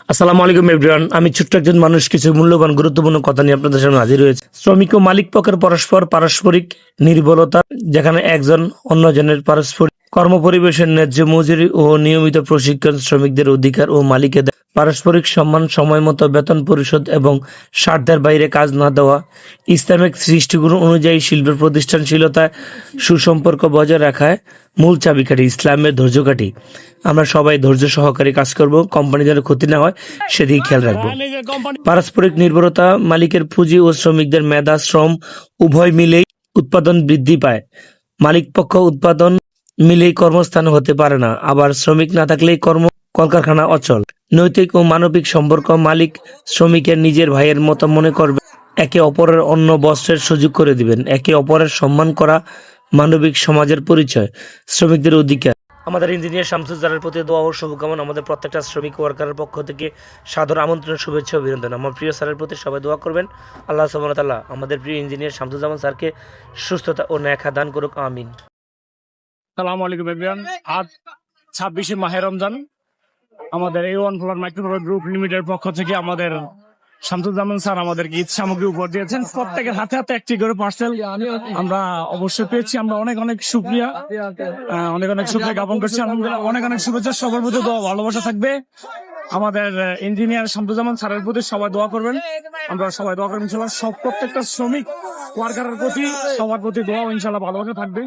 আসসালামু আলাইকুম এভরিওয়ান। আমি ছোট্ট একজন মানুষ কিছু মূল্যবান গুরুত্বপূর্ণ কথা নিয়ে আপনাদের সামনে হাজির হয়েছে। শ্রমিক ও মালিক পক্ষের পারস্পরিক নির্ভরতা, যেখানে একজন অন্যজনের পারস্পরিক কর্মপরিবেশের ন্যায্য মজুরি ও নিয়মিত প্রশিক্ষণ, শ্রমিকদের অধিকার ও মালিকেদের পারস্পরিক সম্মান, সময় মতো বেতন পরিশোধ এবং স্বার্থের বাইরে কাজ না দেওয়া। ইসলামিক দৃষ্টিকোণ অনুযায়ী শিল্পের প্রতিষ্ঠানশীলতায় সুসম্পর্ক বজায় রাখায় মূল চাবিকাঠি, ইসলামের ধৈর্যকাঠি। আমরা সবাই ধৈর্য সহকারে কাজ করব, কোম্পানি যেন ক্ষতি না হয় সেদিকে খেয়াল রাখবো। পারস্পরিক নির্ভরতা, মালিকের পুঁজি ও শ্রমিকদের মেধা শ্রম উভয় মিলেই উৎপাদন বৃদ্ধি পায়। মালিক পক্ষ উৎপাদন মিলেই কর্মস্থান হতে পারে না, আবার শ্রমিক না থাকলেই কলকারখানা অচল। নৈতিক ও মানবিক সম্পর্ক, মালিক শ্রমিকের নিজের ভাইয়ের মতো মনে করবে, একে অপরের অন্ন বস্ত্রের সুযোগ করে দিবেন। একে অপরের সম্মান করা মানবিক সমাজের পরিচয়। শ্রমিকদের অধিকার, আমাদের ইঞ্জিনিয়ার শামসুজ্জামানের প্রতি দোয়া ও শুভকামনা। আমাদের প্রত্যেকটা শ্রমিক ওয়ার্কারের পক্ষ থেকে সাদর আমন্ত্রণ, শুভেচ্ছা, অভিনন্দন। আমার প্রিয় স্যারের প্রতি সবাই দোয়া করবেন। আল্লাহ সুবহানাহু ওয়া তাআলা আমাদের প্রিয় ইঞ্জিনিয়ার শামসুজ্জামান স্যারকে সুস্থতা ও নেক দান করুক, আমিন। সালামু আলাইকুম এভরিওয়ান। আজ 26শে মাহে রমজান। আমাদের A1 floor microfibre group limited পক্ষ থেকে আমাদের শামসুজ্জামান স্যার আমাদেরকে ঈদ সামগ্রী উপহার দিয়েছেন। প্রত্যেকের হাতে হাতে একটি করে পার্সেল আমরা অবশ্যই পেয়েছি। আমরা অনেক অনেক শুকরিয়া জ্ঞাপন করছি। আলহামদুলিল্লাহ, অনেক অনেক শুভেচ্ছা। সবার প্রতি দোয়া, ভালোবাসা থাকবে। আমাদের ইঞ্জিনিয়ার শামসুজ্জামান স্যারের প্রতি সবাই দোয়া করবেন। আমরা সবাই দোয়া করবেন ইনশাল্লাহ। প্রত্যেকটা শ্রমিক ওয়ার্কারের প্রতি সবার প্রতি দোয়া, ইনশাল্লাহ ভালোবাসা থাকবে।